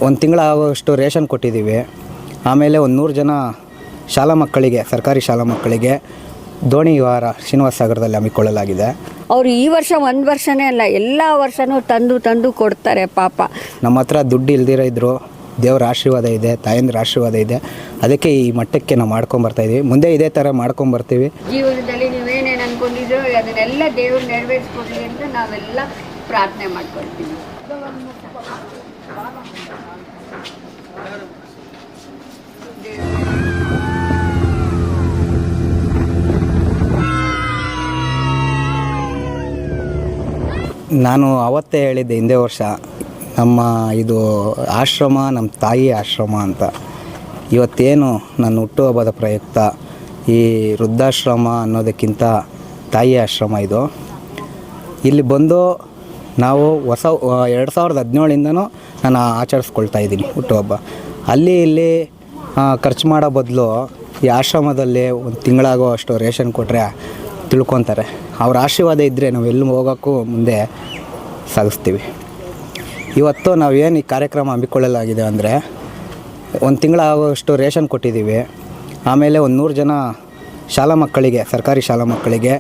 ಒಂದು ತಿಂಗಳಾಗುವಷ್ಟು ರೇಷನ್ ಕೊಟ್ಟಿದ್ದೀವಿ. ಆಮೇಲೆ ಒಂದು 100 ಜನ ಶಾಲಾ ಮಕ್ಕಳಿಗೆ, ಸರ್ಕಾರಿ ಶಾಲಾ ಮಕ್ಕಳಿಗೆ ದೋಣಿ ವಿಹಾರ ಶ್ರೀನಿವಾಸ ಸಾಗರದಲ್ಲಿ ಹಮ್ಮಿಕೊಳ್ಳಲಾಗಿದೆ. ಅವರು ಈ ವರ್ಷ ಒಂದು ವರ್ಷನೇ ಅಲ್ಲ, ಎಲ್ಲ ವರ್ಷವೂ ತಂದು ಕೊಡ್ತಾರೆ ಪಾಪ. ನಮ್ಮ ಹತ್ರ ದುಡ್ಡು ಇಲ್ದಿರೋ ಇದ್ದರು, ದೇವರ ಆಶೀರ್ವಾದ ಇದೆ, ತಾಯಂದಿರ ಆಶೀರ್ವಾದ ಇದೆ. ಅದಕ್ಕೆ ಈ ಮಟ್ಟಕ್ಕೆ ನಾವು ಮಾಡ್ಕೊಂಬರ್ತಾಯಿದ್ದೀವಿ. ಮುಂದೆ ಇದೇ ಥರ ಮಾಡ್ಕೊಂಬರ್ತೀವಿ. ಜೀವನದಲ್ಲಿ ನೀವೇನೇನು ಅಂದ್ಕೊಂಡಿದ್ರು ಅದನ್ನೆಲ್ಲ ದೇವರು ನೆರವೇರಿಸ್ಕೊಡ್ಲಿ ಅಂತ ನಾವೆಲ್ಲ ಪ್ರಾರ್ಥನೆ ಮಾಡ್ಕೊಳ್ತೀವಿ. ನಾನು ಅವತ್ತೇ ಹೇಳಿದ್ದೆ, ಹಿಂದೆ ವರ್ಷ ನಮ್ಮ ಇದು ಆಶ್ರಮ ನಮ್ಮ ತಾಯಿ ಆಶ್ರಮ ಅಂತ. ಇವತ್ತೇನು ನನ್ನ ಹುಟ್ಟುಹಬ್ಬದ ಪ್ರಯುಕ್ತ ಈ ವೃದ್ಧಾಶ್ರಮ ಅನ್ನೋದಕ್ಕಿಂತ ತಾಯಿ ಆಶ್ರಮ ಇದು. ಇಲ್ಲಿ ಬಂದು ನಾವು 2017ಇಂದನೂ ನಾನು ಆಚರಿಸ್ಕೊಳ್ತಾ ಇದ್ದೀನಿ ಹುಟ್ಟುಹಬ್ಬ. ಇಲ್ಲಿ ಖರ್ಚು ಮಾಡೋ ಬದಲು ಈ ಆಶ್ರಮದಲ್ಲಿ ಒಂದು ತಿಂಗಳಾಗೋ ಅಷ್ಟು ರೇಷನ್ ಕೊಟ್ಟರೆ ತಿಳ್ಕೊತಾರೆ. ಅವ್ರ ಆಶೀರ್ವಾದ ಇದ್ದರೆ ನಾವು ಎಲ್ಲಿ ಹೋಗೋಕ್ಕೂ ಮುಂದೆ ಸಾಗಿಸ್ತೀವಿ. ಇವತ್ತು ನಾವೇನು ಈ ಕಾರ್ಯಕ್ರಮ ಹಮ್ಮಿಕೊಳ್ಳಲಾಗಿದೆ ಅಂದರೆ, ಒಂದು ತಿಂಗಳಾಗುವಷ್ಟು ರೇಷನ್ ಕೊಟ್ಟಿದ್ದೀವಿ. ಆಮೇಲೆ ಒಂದು 100 ಜನ ಶಾಲಾ ಮಕ್ಕಳಿಗೆ, ಸರ್ಕಾರಿ ಶಾಲಾ ಮಕ್ಕಳಿಗೆ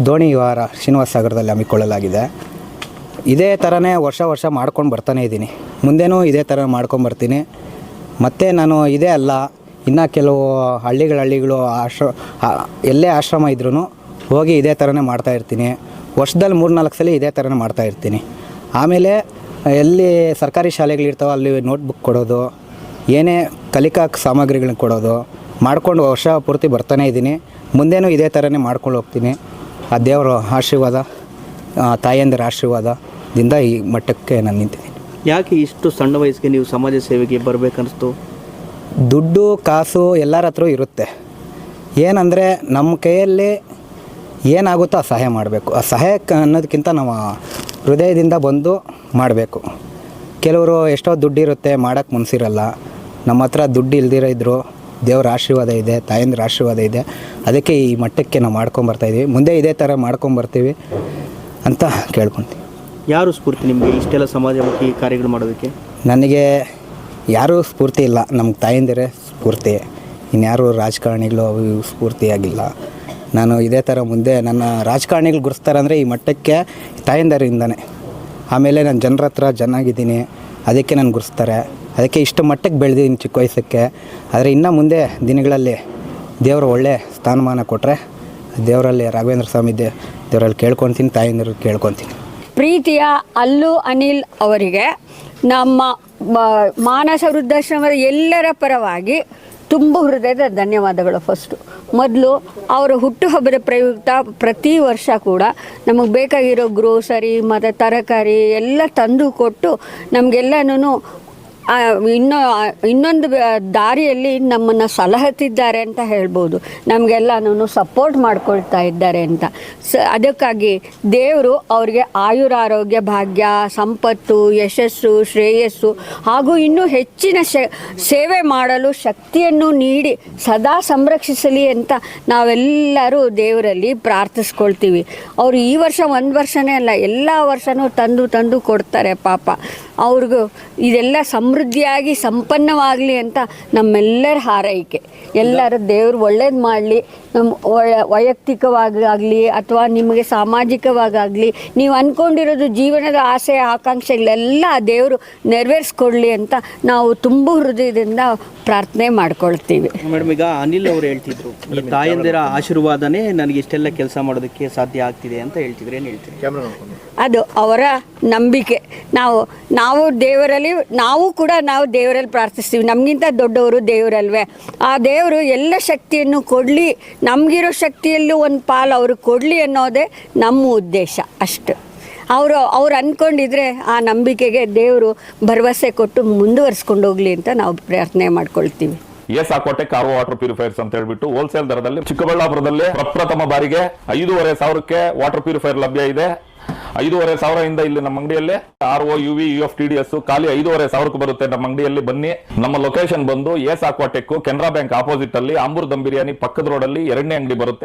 ದೋಣಿ ವಿಹಾರ ಶ್ರೀನಿವಾಸ ಸಾಗರದಲ್ಲಿ ಹಮ್ಮಿಕೊಳ್ಳಲಾಗಿದೆ. ಇದೇ ಥರನೇ ವರ್ಷ ಮಾಡ್ಕೊಂಡು ಬರ್ತಾನೇ ಇದ್ದೀನಿ. ಮುಂದೆನೂ ಇದೇ ಥರ ಮಾಡ್ಕೊಂಬರ್ತೀನಿ. ಮತ್ತು ನಾನು ಇದೇ ಅಲ್ಲ, ಇನ್ನು ಕೆಲವು ಹಳ್ಳಿಗಳು ಎಲ್ಲೇ ಆಶ್ರಮ ಇದ್ರೂ ಹೋಗಿ ಇದೇ ಥರನೇ ಮಾಡ್ತಾಯಿರ್ತೀನಿ. ವರ್ಷದಲ್ಲಿ 3-4 ಸಲ ಇದೇ ಥರನೇ ಮಾಡ್ತಾಯಿರ್ತೀನಿ. ಆಮೇಲೆ ಎಲ್ಲಿ ಸರ್ಕಾರಿ ಶಾಲೆಗಳಿರ್ತಾವೆ ಅಲ್ಲಿ ನೋಟ್ಬುಕ್ ಕೊಡೋದು, ಏನೇ ಕಲಿಕಾ ಸಾಮಗ್ರಿಗಳನ್ನ ಕೊಡೋದು ಮಾಡ್ಕೊಂಡು ವರ್ಷ ಪೂರ್ತಿ ಬರ್ತಾನೇ ಇದ್ದೀನಿ. ಮುಂದೇನೂ ಇದೇ ಥರನೇ ಮಾಡ್ಕೊಂಡು ಹೋಗ್ತೀನಿ. ಆ ದೇವರ ಆಶೀರ್ವಾದ, ತಾಯಂದಿರ ಆಶೀರ್ವಾದದಿಂದ ಈ ಮಟ್ಟಕ್ಕೆ ನಾನು ನಿಂತಿದ್ದೀನಿ. ಯಾಕೆ ಇಷ್ಟು ಸಣ್ಣ ವಯಸ್ಸಿಗೆ ನೀವು ಸಮಾಜ ಸೇವೆಗೆ ಬರಬೇಕನ್ನಿಸ್ತು? ದುಡ್ಡು ಕಾಸು ಎಲ್ಲರ ಹತ್ರ ಇರುತ್ತೆ. ಏನಂದರೆ ನಮ್ಮ ಕೈಯಲ್ಲಿ ಏನಾಗುತ್ತೋ ಆ ಸಹಾಯ ಮಾಡಬೇಕು. ಆ ಸಹಾಯಕ್ಕೆ ಅನ್ನೋದಕ್ಕಿಂತ ನಾವು ಹೃದಯದಿಂದ ಬಂದು ಮಾಡಬೇಕು. ಕೆಲವರು ಎಷ್ಟೋ ದುಡ್ಡಿರುತ್ತೆ, ಮಾಡೋಕ್ಕೆ ಮನಸ್ಸಿರಲ್ಲ. ನಮ್ಮ ಹತ್ರ ದುಡ್ಡು ಇಲ್ದಿರೋ ಇದ್ದರು, ದೇವರ ಆಶೀರ್ವಾದ ಇದೆ, ತಾಯಂದಿರ ಆಶೀರ್ವಾದ ಇದೆ. ಅದಕ್ಕೆ ಈ ಮಟ್ಟಕ್ಕೆ ನಾವು ಮಾಡ್ಕೊಂಬರ್ತಾಯಿದ್ದೀವಿ. ಮುಂದೆ ಇದೇ ಥರ ಮಾಡ್ಕೊಂಬರ್ತೀವಿ ಅಂತ ಕೇಳ್ಕೊತೀವಿ. ಯಾರು ಸ್ಫೂರ್ತಿ ನಿಮಗೆ ಇಷ್ಟೆಲ್ಲ ಸಮಾಜಮುಖಿ ಕಾರ್ಯಗಳು ಮಾಡೋದಕ್ಕೆ? ನನಗೆ ಯಾರೂ ಸ್ಫೂರ್ತಿ ಇಲ್ಲ, ನಮ್ಗೆ ತಾಯಂದಿರೇ ಸ್ಫೂರ್ತಿ. ಇನ್ಯಾರು ರಾಜಕಾರಣಿಗಳು ಸ್ಫೂರ್ತಿಯಾಗಿಲ್ಲ. ನಾನು ಇದೇ ಥರ ಮುಂದೆ ನನ್ನ ರಾಜಕಾರಣಿಗಳು ಗುರುಸ್ತಾರೆ ಅಂದರೆ ಈ ಮಟ್ಟಕ್ಕೆ ತಾಯಂದಿರಿಂದನೇ. ಆಮೇಲೆ ನಾನು ಜನರ ಹತ್ರ ಚೆನ್ನಾಗಿದ್ದೀನಿ, ಅದಕ್ಕೆ ನಾನು ಗುರುಸ್ತಾರೆ. ಅದಕ್ಕೆ ಇಷ್ಟು ಮಟ್ಟಕ್ಕೆ ಬೆಳೆದಿದ್ದೀನಿ ಚಿಕ್ಕ ವಯಸ್ಸಕ್ಕೆ. ಆದರೆ ಇನ್ನು ಮುಂದೆ ದಿನಗಳಲ್ಲಿ ದೇವರು ಒಳ್ಳೆ ಸ್ಥಾನಮಾನ ಕೊಟ್ಟರೆ ದೇವರಲ್ಲಿ ರಾಘವೇಂದ್ರ ಸ್ವಾಮಿ ದೇವರಲ್ಲಿ ಕೇಳ್ಕೊತೀನಿ, ತಾಯಂದಿರು ಕೇಳ್ಕೊತೀನಿ. ಪ್ರೀತಿಯ ಅಲ್ಲು ಅನಿಲ್ ಅವರಿಗೆ ನಮ್ಮ ಮಾನಸ ವೃದ್ಧಾಶ್ರಮದ ಎಲ್ಲರ ಪರವಾಗಿ ತುಂಬ ಹೃದಯದ ಧನ್ಯವಾದಗಳು. ಮೊದಲು ಅವರ ಹುಟ್ಟುಹಬ್ಬದ ಪ್ರಯುಕ್ತ ಪ್ರತಿ ವರ್ಷ ಕೂಡ ನಮಗೆ ಬೇಕಾಗಿರೋ ಗ್ರೋಸರಿ ಮತ್ತು ತರಕಾರಿ ಎಲ್ಲ ತಂದು ಕೊಟ್ಟು ನಮಗೆಲ್ಲನೂ ಇನ್ನೊಂದು ದಾರಿಯಲ್ಲಿ ನಮ್ಮನ್ನು ಸಲಹುತ್ತಿದ್ದಾರೆ ಅಂತ ಹೇಳ್ಬೋದು. ನಮಗೆಲ್ಲನೂ ಸಪೋರ್ಟ್ ಮಾಡ್ಕೊಳ್ತಾ ಇದ್ದಾರೆ ಅಂತ. ಅದಕ್ಕಾಗಿ ದೇವರು ಅವರಿಗೆ ಆಯುರಾರೋಗ್ಯ, ಭಾಗ್ಯ, ಸಂಪತ್ತು, ಯಶಸ್ಸು, ಶ್ರೇಯಸ್ಸು ಹಾಗೂ ಇನ್ನೂ ಹೆಚ್ಚಿನ ಸೇವೆ ಮಾಡಲು ಶಕ್ತಿಯನ್ನು ನೀಡಿ ಸದಾ ಸಂರಕ್ಷಿಸಲಿ ಅಂತ ನಾವೆಲ್ಲರೂ ದೇವರಲ್ಲಿ ಪ್ರಾರ್ಥಿಸ್ಕೊಳ್ತೀವಿ. ಅವರು ಈ ವರ್ಷ ಒಂದು ವರ್ಷನೇ ಅಲ್ಲ, ಎಲ್ಲ ವರ್ಷವೂ ತಂದು ಕೊಡ್ತಾರೆ ಪಾಪ. ಅವ್ರಿಗೂ ಇದೆಲ್ಲ ಸಮೃದ್ಧಿಯಾಗಿ ಸಂಪನ್ನವಾಗಲಿ ಅಂತ ನಮ್ಮೆಲ್ಲರ ಹಾರೈಕೆ. ಎಲ್ಲರ ದೇವರು ಒಳ್ಳೇದು ಮಾಡಲಿ. ನಮ್ಮ ವೈಯಕ್ತಿಕವಾಗಲಿ ಅಥವಾ ನಿಮಗೆ ಸಾಮಾಜಿಕವಾಗಲಿ ನೀವು ಅಂದ್ಕೊಂಡಿರೋದು ಜೀವನದ ಆಸೆ ಆಕಾಂಕ್ಷೆಗಳೆಲ್ಲ ದೇವರು ನೆರವೇರಿಸ್ಕೊಡ್ಲಿ ಅಂತ ನಾವು ತುಂಬ ಹೃದಯದಿಂದ ಪ್ರಾರ್ಥನೆ ಮಾಡ್ಕೊಳ್ತೀವಿ. ಮೇಡಮ್, ಈಗ ಅನಿಲ್ ಅವರು ಹೇಳ್ತಿದ್ರು, ಈ ತಾಯಂದಿರ ಆಶೀರ್ವಾದನೇ ನನಗೆ ಇಷ್ಟೆಲ್ಲ ಕೆಲಸ ಮಾಡೋದಕ್ಕೆ ಸಾಧ್ಯ ಆಗ್ತಿದೆ ಅಂತ ಹೇಳ್ತಿದ್ರು. ಏನು ಹೇಳ್ತೀವಿ? ಅದು ಅವರ ನಂಬಿಕೆ. ನಾವು ದೇವರಲ್ಲಿ ನಾವು ದೇವರಲ್ಲಿ ಪ್ರಾರ್ಥಿಸ್ತೀವಿ. ನಮಗಿಂತ ದೊಡ್ಡವರು ದೇವರಲ್ವೇ. ಆ ದೇವರು ಎಲ್ಲ ಶಕ್ತಿಯನ್ನು ಕೊಡಲಿ, ನಮಗಿರೋ ಶಕ್ತಿಯಲ್ಲೂ ಒಂದು ಪಾಲು ಅವ್ರಿಗೆ ಕೊಡಲಿ ಅನ್ನೋದೇ ನಮ್ಮ ಉದ್ದೇಶ ಅಷ್ಟು. ಅವ್ರು ಅಂದ್ಕೊಂಡಿದ್ರೆ ಆ ನಂಬಿಕೆಗೆ ದೇವರು ಭರವಸೆ ಕೊಟ್ಟು ಮುಂದುವರಿಸ್ಕೊಂಡು ಹೋಗಲಿ ಅಂತ ನಾವು ಪ್ರಾರ್ಥನೆ ಮಾಡ್ಕೊಳ್ತೀವಿ. ಎಸ್ಆಕ್ವಾಟೆಕ್ ಆರ್ಒ ವಾಟರ್ ಪ್ಯೂರಿಫೈರ್ಸ್ ಅಂತ ಹೇಳ್ಬಿಟ್ಟು ಹೋಲ್ಸೇಲ್ ದರದಲ್ಲಿ ಚಿಕ್ಕಬಳ್ಳಾಪುರದಲ್ಲಿ ಪ್ರಪ್ರಥಮ ಬಾರಿಗೆ 5,500ಕ್ಕೆ ವಾಟರ್ ಪ್ಯೂರಿಫೈರ್ ಲಭ್ಯ ಇದೆ. 5,500 ಇಲ್ಲಿ ನಮ್ಮ ಅಂಗಡಿಯಲ್ಲಿ RO UV UF TDS ಖಾಲಿ 5,500 ಬರುತ್ತೆ. ನಮ್ಮ ಅಂಗಡಿಯಲ್ಲಿ ಬನ್ನಿ. ನಮ್ಮ ಲೊಕೇಶನ್ ಬಂದು ಎಸ್ಆಕ್ವಾಟೆಕ್ ಕೆನರಾ ಬ್ಯಾಂಕ್ ಆಪೋಸಿಟ್ ಅಲ್ಲಿ ಆಂಬೂರ್ ದಮ್ ಬಿರಿಯಾನಿ ಪಕ್ಕದ ರೋಡ್ ಅಲ್ಲಿ 2ನೇ ಅಂಗಡಿ ಬರುತ್ತೆ.